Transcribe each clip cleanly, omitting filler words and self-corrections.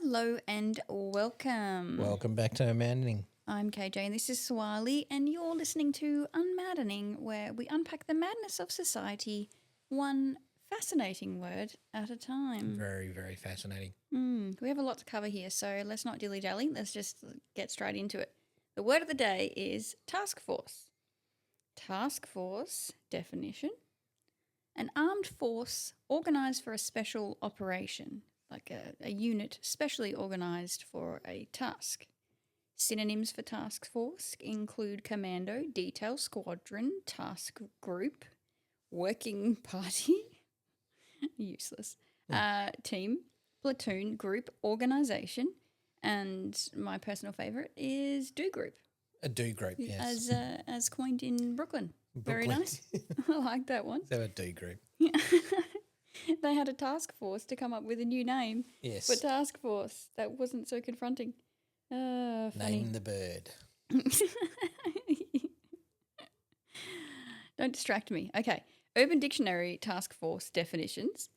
Hello and welcome. Welcome back to UnMaddening. I'm KJ and this is Swali, and you're listening to UnMaddening, where we unpack the madness of society one fascinating word at a time. Very, very fascinating. We have a lot to cover here, so let's not dilly-dally. Let's just get straight into it. The word of the day is task force. Task force definition: an armed force organised for a special operation, like a unit specially organised for a task. Synonyms for task force include commando, detail, squadron, task group, working party, useless, team, platoon, group, organisation, and my personal favourite is do group. A do group, yes. As coined in Brooklyn. Very nice. I like that one. So a do group. They had a task force to come up with a new name. Yes. For task force. That wasn't so confronting. Funny. Name the bird. Don't distract me. Okay. Urban Dictionary task force definitions.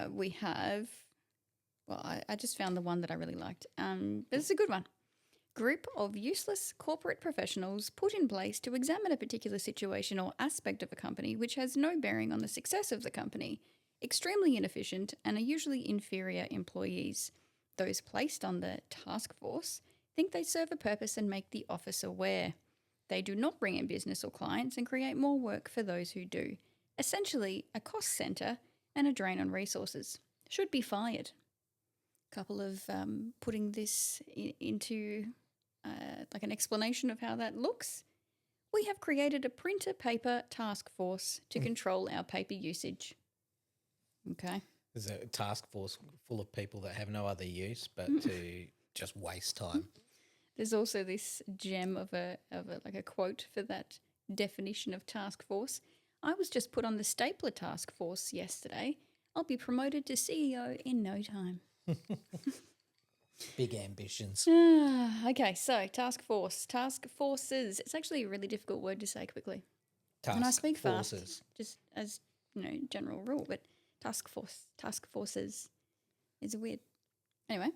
We have, I just found the one that I really liked. But it's a good one. Group of useless corporate professionals put in place to examine a particular situation or aspect of a company which has no bearing on the success of the company. Extremely inefficient and are usually inferior employees. Those placed on the task force think they serve a purpose and make the office aware. They do not bring in business or clients and create more work for those who do. Essentially, a cost centre and a drain on resources. Should be fired. Couple of putting this into like an explanation of how that looks. We have created a printer paper task force to control our paper usage. Okay. There's a task force full of people that have no other use but to just waste time. There's also this gem of a quote for that definition of task force. I was just put on the stapler task force yesterday. I'll be promoted to CEO in no time. Big ambitions. Okay, so task force, task forces. It's actually a really difficult word to say quickly. And I speak fast, just as general rule. But task forces is weird. Anyway,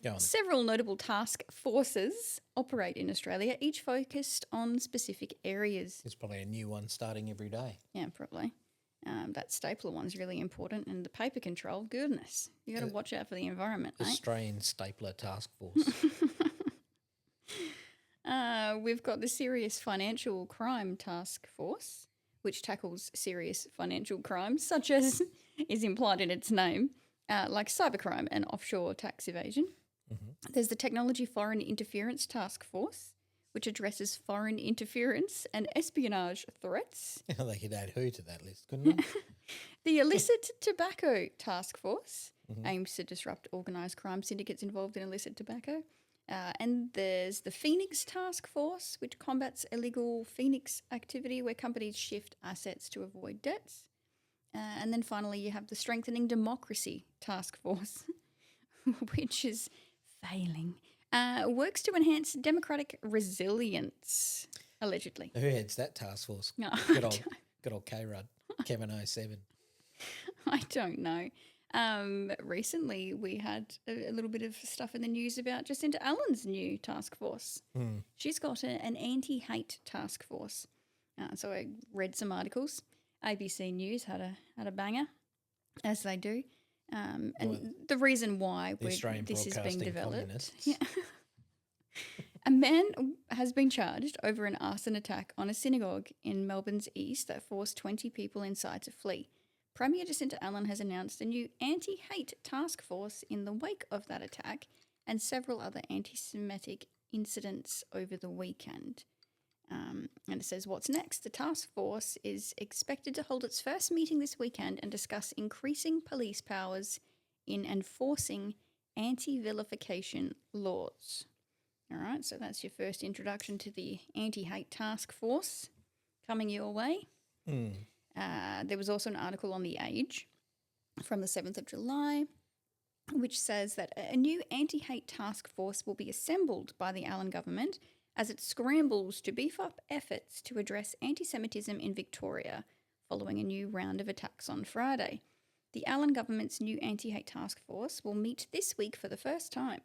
Go on. Several notable task forces operate in Australia, each focused on specific areas. There's probably a new one starting every day. Yeah, probably. That stapler one's really important, and the paper control, goodness, you got to watch out for the environment, mate. Australian Stapler Task Force. We've got the Serious Financial Crime Task Force, which tackles serious financial crimes, such as is implied in its name, like cybercrime and offshore tax evasion. Mm-hmm. There's the Technology Foreign Interference Task Force, which addresses foreign interference and espionage threats. They could add who to that list, couldn't they? The Illicit Tobacco Task Force aims to disrupt organised crime syndicates involved in illicit tobacco. And there's the Phoenix Task Force, which combats illegal Phoenix activity where companies shift assets to avoid debts. And then finally you have the Strengthening Democracy Task Force, which is failing. Works to enhance democratic resilience, allegedly. Who heads that task force? No, Good old K-Rudd, Kevin 07. I don't know. Recently we had a little bit of stuff in the news about Jacinta Allen's new task force. She's got an anti-hate task force. So I read some articles. ABC News had a banger, as they do. And the reason why this is being developed. Yeah. A man has been charged over an arson attack on a synagogue in Melbourne's east that forced 20 people inside to flee. Premier Jacinta Allen has announced a new anti-hate task force in the wake of that attack and several other anti-Semitic incidents over the weekend. And it says, what's next? The task force is expected to hold its first meeting this weekend and discuss increasing police powers in enforcing anti-vilification laws. All right, so that's your first introduction to the anti-hate task force coming your way. There was also an article on The Age from the 7th of July, which says that a new anti-hate task force will be assembled by the Allen government as it scrambles to beef up efforts to address anti-Semitism in Victoria following a new round of attacks on Friday. The Allen government's new anti-hate task force will meet this week for the first time.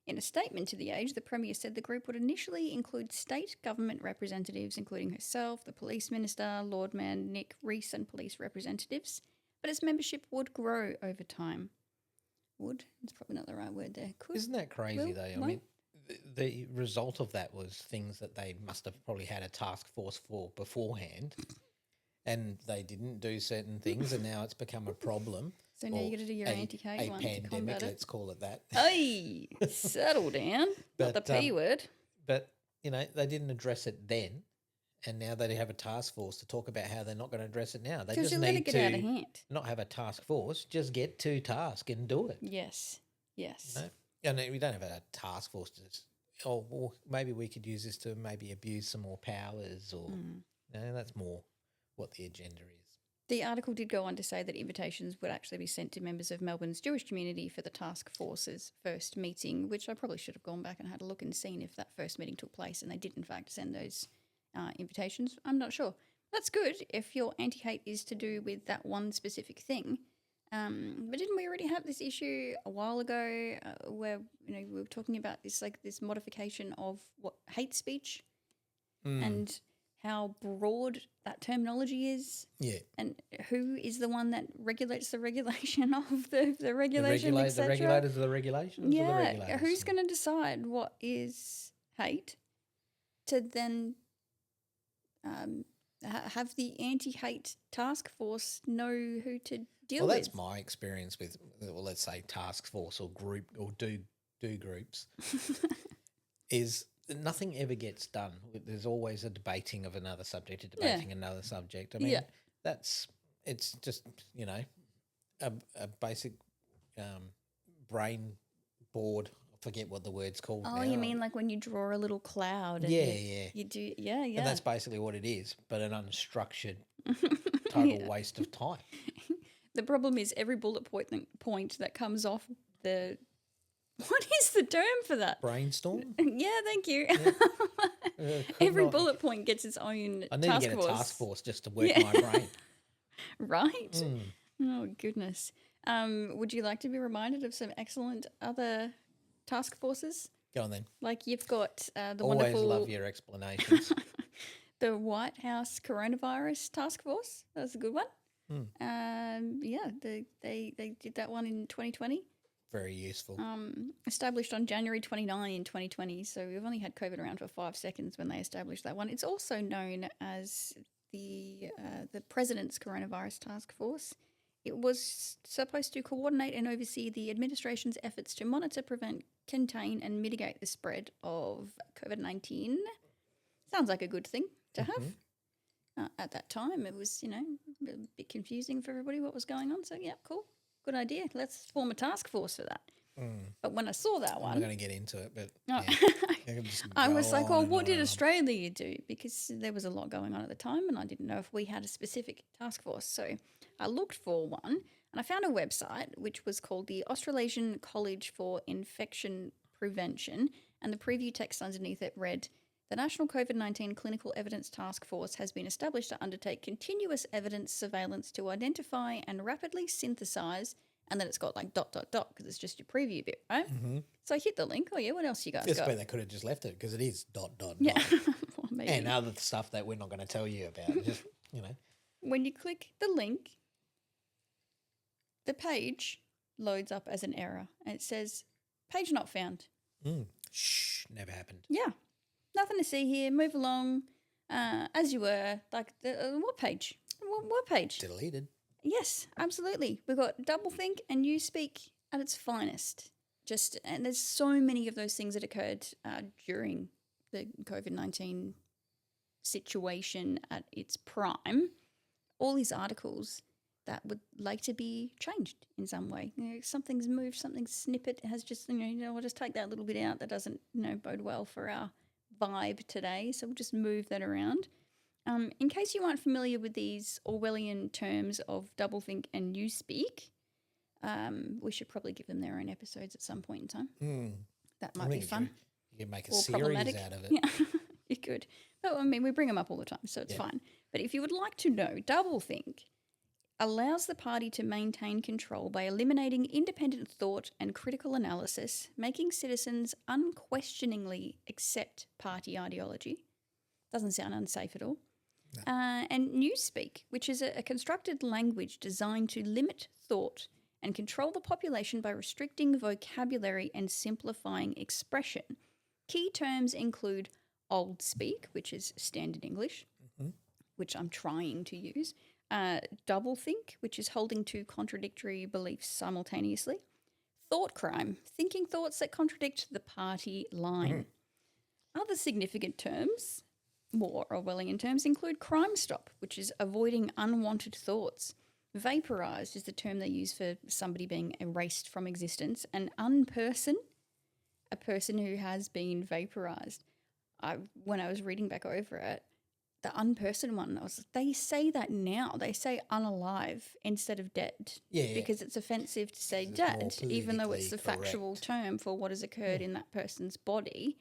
In a statement to The Age, the Premier said the group would initially include state government representatives, including herself, the police minister, Lord Mayor Nick Rees, and police representatives, but its membership would grow over time. Would? It's probably not the right word there. Could? Isn't that crazy, Will? though? I Won't? mean, the result of that was things that they must have probably had a task force for beforehand, and they didn't do certain things, and now it's become a problem. So now Or you got to do your anti-hate one to pandemic, combat it. let's call it that. Hey, settle down. Not the But, P word. But, they didn't address it then, and now they have a task force to talk about how they're not going to address it now. They Because just you let it need get out of to hand. not have a task force, just get to task and do it. Yes. Yes. And we don't have a task force to just, well, maybe we could use this to maybe abuse some more powers or, that's more what the agenda is. The article did go on to say that invitations would actually be sent to members of Melbourne's Jewish community for the task force's first meeting, which I probably should have gone back and had a look and seen if that first meeting took place, and they did in fact send those invitations. I'm not sure. That's good if your anti-hate is to do with that one specific thing. But didn't we already have this issue a while ago where we were talking about this this modification of what hate speech and how broad that terminology is? Yeah. And who is the one that regulates the regulation of the regulation, The etc.? regulators of the regulations? Yeah. Or the regulators? Who's going to decide what is hate to then have the anti-hate task force know who to deal with? Well, that's my experience with, let's say, task force or group or do groups, is nothing ever gets done. There's always a debating of another subject, another subject. I mean, it's just, a basic brain board. I forget what the word's called now. Oh, you mean like when you draw a little cloud? And You do, yeah. And that's basically what it is, but an unstructured total waste of time. The problem is every bullet point that comes off the... What is the term for that? Brainstorm? Yeah, thank you. Every bullet point gets its own I need task to get force. a task force just to work my brain. Right? Oh, goodness. Would you like to be reminded of some excellent other task forces? Go on then. Like you've got the Always wonderful... love your explanations. The White House Coronavirus Task Force. That's a good one. They did that one in 2020. Very useful. Established on January 29 in 2020. So we've only had COVID around for 5 seconds when they established that one. It's also known as the President's Coronavirus Task Force. It was supposed to coordinate and oversee the administration's efforts to monitor, prevent, contain, and mitigate the spread of COVID-19. Sounds like a good thing to have. At that time, it was, a bit confusing for everybody what was going on. So, yeah, cool. Good idea. Let's form a task force for that. But when I saw that one... I'm not going to get into it, but I was like, well, what did Australia do? Because there was a lot going on at the time and I didn't know if we had a specific task force. So I looked for one and I found a website which was called the Australasian College for Infection Prevention, and the preview text underneath it read, "The National COVID-19 Clinical Evidence Task Force has been established to undertake continuous evidence surveillance to identify and rapidly synthesize," and then it's got like ... because it's just your preview bit, right? So I hit the link. Oh, yeah, what else you guys got? But they could have just left it because it is ... Yeah. Well, maybe. And other stuff that we're not going to tell you about. Just, When you click the link, the page loads up as an error and it says, "Page not found." Shh, never happened. Yeah. Nothing to see here. Move along as you were. Like, what page? What page? Deleted. Yes, absolutely. We've got doublethink and Newspeak at its finest. And there's so many of those things that occurred during the COVID-19 situation at its prime. All these articles that would like to be changed in some way. Something's moved, something's snippet has just, we'll just take that little bit out that doesn't, bode well for our vibe today. So we'll just move that around. In case you aren't familiar with these Orwellian terms of doublethink and Newspeak, we should probably give them their own episodes at some point in time. That might be fun. You can make a series out of it. Yeah, you could. But, we bring them up all the time, so it's fine. But if you would like to know doublethink, allows the party to maintain control by eliminating independent thought and critical analysis, making citizens unquestioningly accept party ideology. Doesn't sound unsafe at all. No. And Newspeak, which is a constructed language designed to limit thought and control the population by restricting vocabulary and simplifying expression. Key terms include old speak, which is standard English, which I'm trying to use, doublethink, which is holding two contradictory beliefs simultaneously, thought crime, thinking thoughts that contradict the party line. Other significant terms, more Orwellian terms, include crime stop, which is avoiding unwanted thoughts. Vaporized is the term they use for somebody being erased from existence. And unperson, a person who has been vaporized. When I was reading back over it, the unperson one, they say that now. They say unalive instead of dead. Yeah. Because it's offensive to say It's dead, more even though it's the politically factual correct. term for what has occurred in that person's body.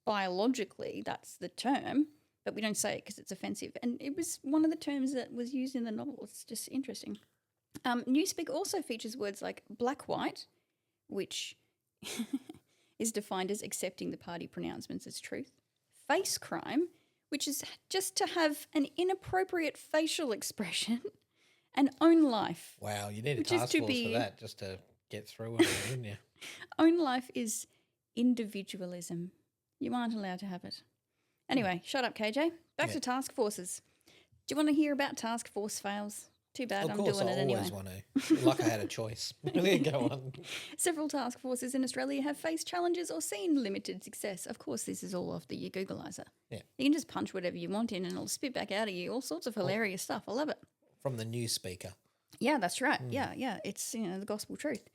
Biologically, that's the term, but we don't say it because it's offensive. And it was one of the terms that was used in the novel. It's just interesting. Newspeak also features words like black-white, which is defined as accepting the party pronouncements as truth. Face crime, which is just to have an inappropriate facial expression. And own life. Wow, you need a Which is task to force be- for that just to get through it, wouldn't you? Own life is individualism. You aren't allowed to have it. Anyway, shut up, KJ. Back to task forces. Do you want to hear about task force fails? Too bad, Of I'm course, doing I it anyway. always want to. Like I had a choice. Go on. Several task forces in Australia have faced challenges or seen limited success. Of course, this is all off the Googleizer. Yeah. You can just punch whatever you want in and it'll spit back out of you all sorts of hilarious stuff. I love it. From the news speaker. Yeah, that's right. Yeah. It's, the gospel truth.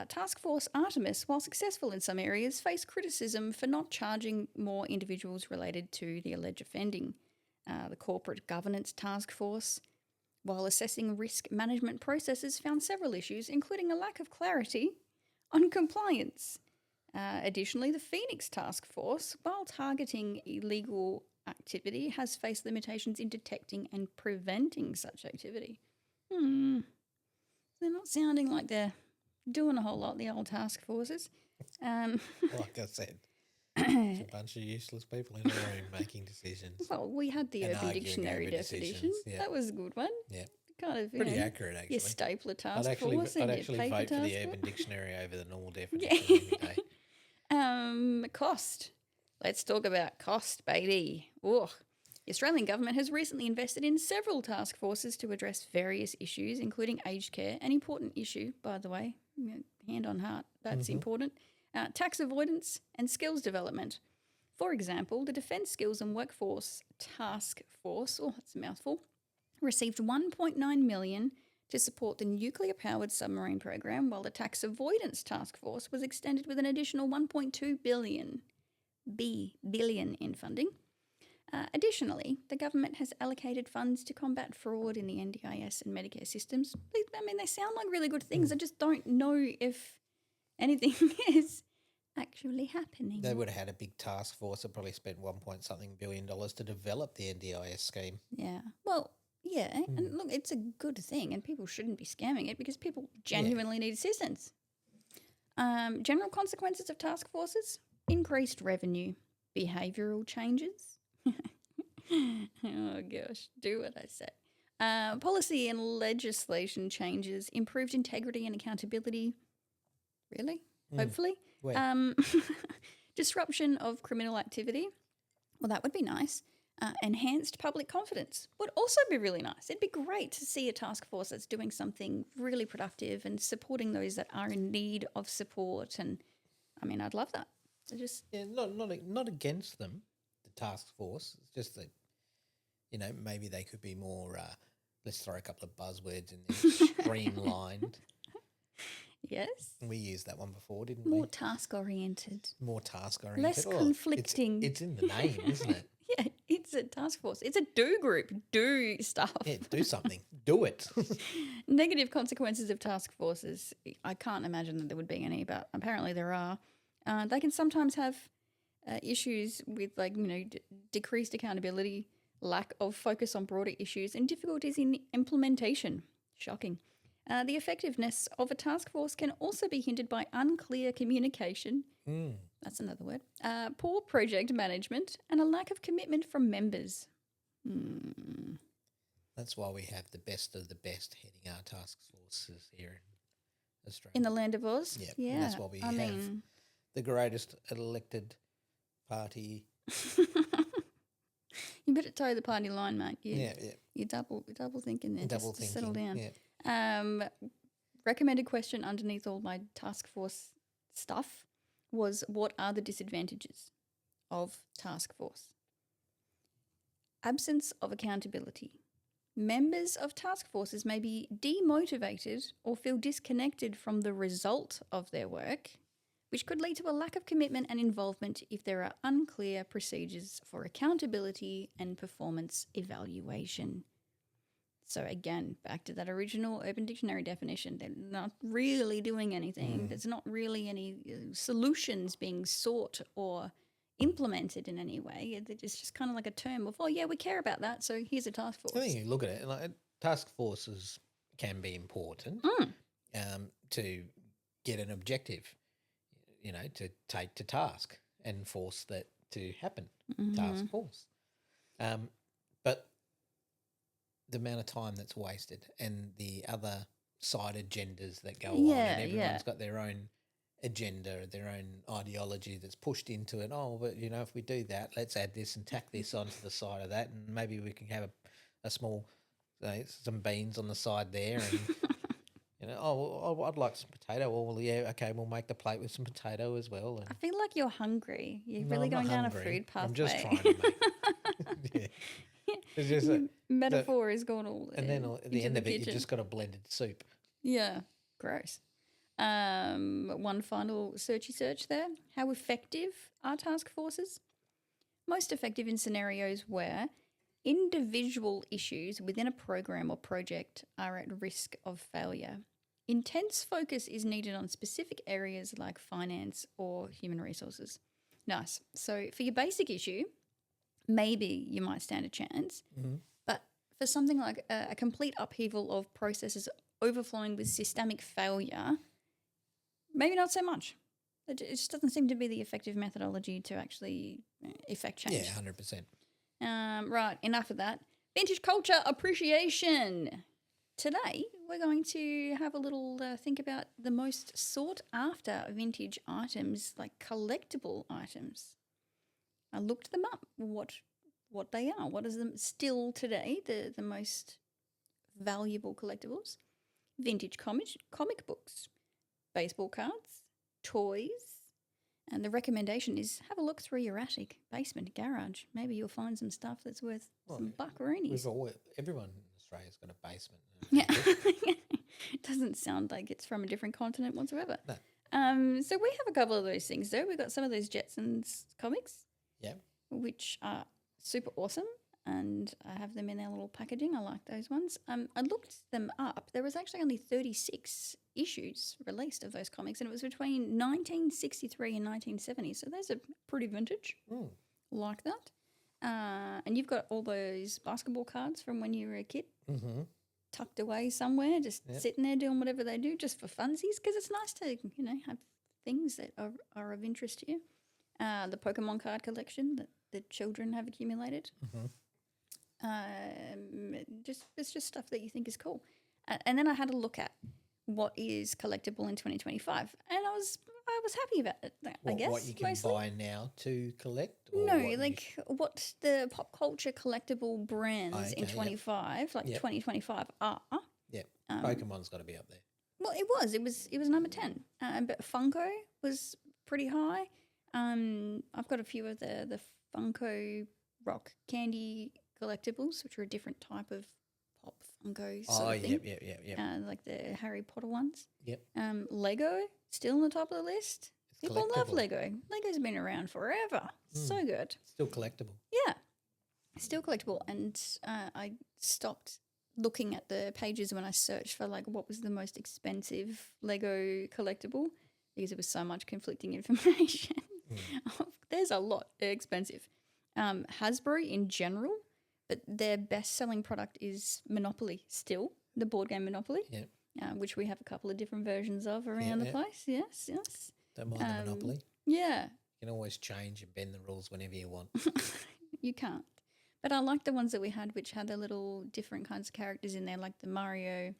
Task Force Artemis, while successful in some areas, faced criticism for not charging more individuals related to the alleged offending. The Corporate Governance Task Force, while assessing risk management processes, found several issues, including a lack of clarity on compliance. Additionally, the Phoenix Task Force, while targeting illegal activity, has faced limitations in detecting and preventing such activity. They're not sounding like they're doing a whole lot, the old task forces. Like I said, it's a bunch of useless people in a room making decisions. Well, we had the And Urban arguing Dictionary over definition. decisions, yeah. That was a good one. Yeah. Kind of Pretty accurate, actually. Your stapler task I'd force and actually your paper vote for task the force. Urban Dictionary over the normal definition any day. Cost. Let's talk about cost, baby. Ugh. The Australian government has recently invested in several task forces to address various issues, including aged care, an important issue, by the way, hand on heart, that's important, tax avoidance and skills development. For example, the Defence Skills and Workforce Task Force, that's a mouthful, received $1.9 million to support the nuclear-powered submarine program, while the Tax Avoidance Task Force was extended with an additional $1.2 billion in funding. Additionally, the government has allocated funds to combat fraud in the NDIS and Medicare systems. I mean, they sound like really good things. I just don't know if anything is actually happening. They would have had a big task force that probably spent $1 billion to develop the NDIS scheme. Yeah. Well, yeah. And look, it's a good thing and people shouldn't be scamming it because people genuinely need assistance. General consequences of task forces: increased revenue, behavioural changes. Oh, gosh. Do what I say. Policy and legislation changes, improved integrity and accountability. Really? Hopefully. Where? Disruption of criminal activity. Well, that would be nice. Enhanced public confidence would also be really nice. It'd be great to see a task force that's doing something really productive and supporting those that are in need of support. And, I mean, I'd love that. Yeah, not against them, the task force. It's just that, maybe they could be more, let's throw a couple of buzzwords in there, streamlined. Yes. We used that one before, didn't More we? task-oriented. More task-oriented. Less conflicting. It's in the name, isn't it? Yeah, it's a task force. It's a do group. Do stuff. Yeah, do something. Do it. Negative consequences of task forces. I can't imagine that there would be any, but apparently there are. They can sometimes have issues with, decreased accountability, lack of focus on broader issues, and difficulties in implementation. Shocking. The effectiveness of a task force can also be hindered by unclear communication. That's another word. Poor project management and a lack of commitment from members. That's why we have the best of the best heading our task forces here in Australia. In the land of Oz? Yep. Yeah. And that's why we have the greatest elected party. You better toe the party line, mate. Yeah. You're double thinking there. Double Just thinking. settle down. Yeah. Recommended question underneath all my task force stuff was, what are the disadvantages of task force? Absence of accountability. Members of task forces may be demotivated or feel disconnected from the result of their work, which could lead to a lack of commitment and involvement if there are unclear procedures for accountability and performance evaluation. So again, back to that original Urban Dictionary definition, they're not really doing anything. There's not really any solutions being sought or implemented in any way. It's just kind of like a term of, oh yeah, we care about that, so here's a task force. I think you look at it, like task forces can be important to get an objective, to take to task and force that to happen. Task force, but the amount of time that's wasted and the other side agendas that go on, and everyone's got their own agenda, their own ideology that's pushed into it. Oh, but if we do that, let's add this and tack this onto the side of that, and maybe we can have a small, some beans on the side there, and I'd like some potato. Well, yeah, okay, we'll make the plate with some potato as well. And I feel like you're hungry. You're really going down a food pathway. I'm just trying to make. It's just metaphor is going all. And then at the end of it, you just got a blended soup. Yeah, gross. One final search there. How effective are task forces? Most effective in scenarios where individual issues within a program or project are at risk of failure. Intense focus is needed on specific areas like finance or human resources. Nice. So for your basic issue, maybe you might stand a chance, but for something like a complete upheaval of processes overflowing with systemic failure, maybe not so much. It just doesn't seem to be the effective methodology to actually effect change. Yeah, 100%. Right, enough of that. Vintage culture appreciation. Today, we're going to have a little think about the most sought after vintage items, like collectible items. I looked them up, what they are. What is them still today, the most valuable collectibles? Vintage comic books, baseball cards, toys, and the recommendation is have a look through your attic, basement, garage. Maybe you'll find some stuff that's worth some buckaroonies. Everyone in Australia's got a basement. Yeah. It doesn't sound like it's from a different continent whatsoever. No. So we have a couple of those things though. We've got some of those Jetsons comics. Yeah. Which are super awesome, and I have them in their little packaging. I like those ones. I looked them up. There was actually only 36 issues released of those comics, and it was between 1963 and 1970. So those are pretty vintage. Like that. And you've got all those basketball cards from when you were a kid tucked away somewhere, just sitting there doing whatever they do just for funsies, because it's nice to, have things that are of interest to you. The Pokemon card collection that the children have accumulated. It's just stuff that you think is cool. And then I had a look at what is collectible in 2025, and I was happy about it. I guess what you can mostly. buy now to collect. No, what the pop culture collectible brands in 25, 2025 are. Yeah, Pokemon's got to be up there. Well, it was number 10, but Funko was pretty high. I've got a few of the Funko rock candy collectibles, which are a different type of pop Funko sort of thing. Yep. Like the Harry Potter ones. Yep. Lego, still on the top of the list. People love collectible. Lego. Lego's been around forever. So good. Still collectible. Yeah. Still collectible. And I stopped looking at the pages when I searched for what was the most expensive Lego collectible, because there was so much conflicting information. There's a lot expensive. Hasbro in general, but their best-selling product is Monopoly still. the board game Monopoly, Yep. Which we have a couple of different versions of around the place. Yes. Don't mind the Monopoly. Yeah. You can always change and bend the rules whenever you want. You can't. But I like the ones that we had, which had the little different kinds of characters in there, like the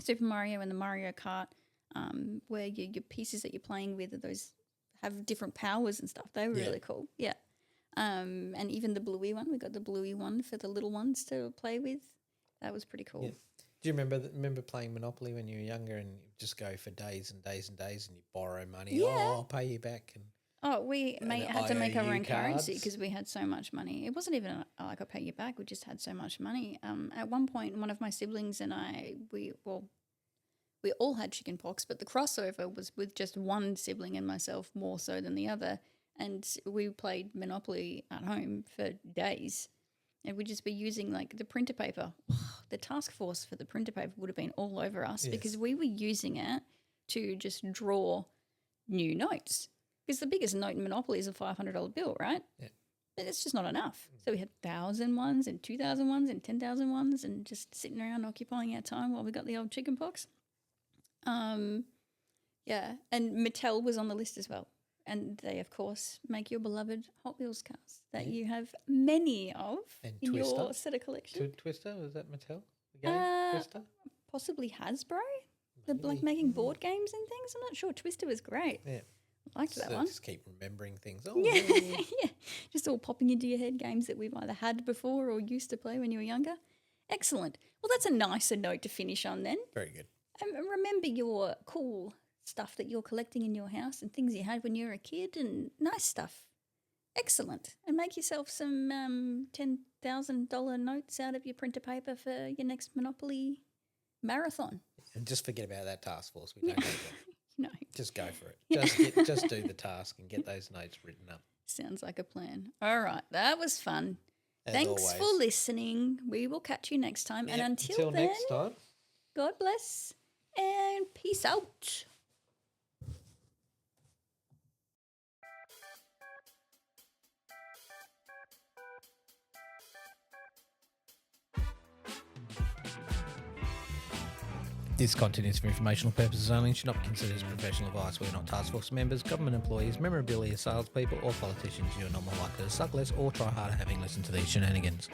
Super Mario and the Mario Kart, where your pieces that you're playing with have different powers and stuff. They were really cool. Yeah. And even the bluey one, we got the bluey one for the little ones to play with. That was pretty cool. Yeah. Do you remember playing Monopoly when you were younger and you just go for days and days and days and you borrow money? Yeah. Oh, I'll pay you back. We had to make our own currency cards. because we had so much money. It wasn't even like I'll pay you back. We just had so much money. At one point, one of my siblings and we all had chicken pox, but the crossover was with just one sibling and myself more so than the other. And we played Monopoly at home for days. And we'd just be using like the printer paper. The Taskforce for the printer paper would have been all over us because we were using it to just draw new notes. Because the biggest note in Monopoly is a $500 bill, right? Yeah. But it's just not enough. So we had 1,000 ones and 2,000 ones and 10,000 ones and just sitting around occupying our time while we got the old chicken pox. Yeah, and Mattel was on the list as well. And they, of course, make your beloved Hot Wheels cars that you have many of And in Twister. your set of collection. Twister, was that Mattel? The game Twister? Possibly Hasbro. Like making board games and things. I'm not sure. Twister was great. Yeah. I liked that one. Just keep remembering things. Oh, Yeah, yeah. Just all popping into your head, games that we've either had before or used to play when you were younger. Excellent. Well, that's a nicer note to finish on then. Very good. Remember your cool stuff that you're collecting in your house and things you had when you were a kid and nice stuff. Excellent. And make yourself some $10,000 notes out of your printer paper for your next Monopoly marathon. And just forget about that task force. We don't need that. No. Just go for it. Just do the task and get those notes written up. Sounds like a plan. All right. That was fun. As Thanks always. for listening. We will catch you next time. Yep, And until then, next time. God bless and peace out. This content is for informational purposes only and should not be considered as professional advice. We are not task force members, government employees, memorabilia salespeople, or politicians. You are not more likely to suck less or try harder having listened to these shenanigans.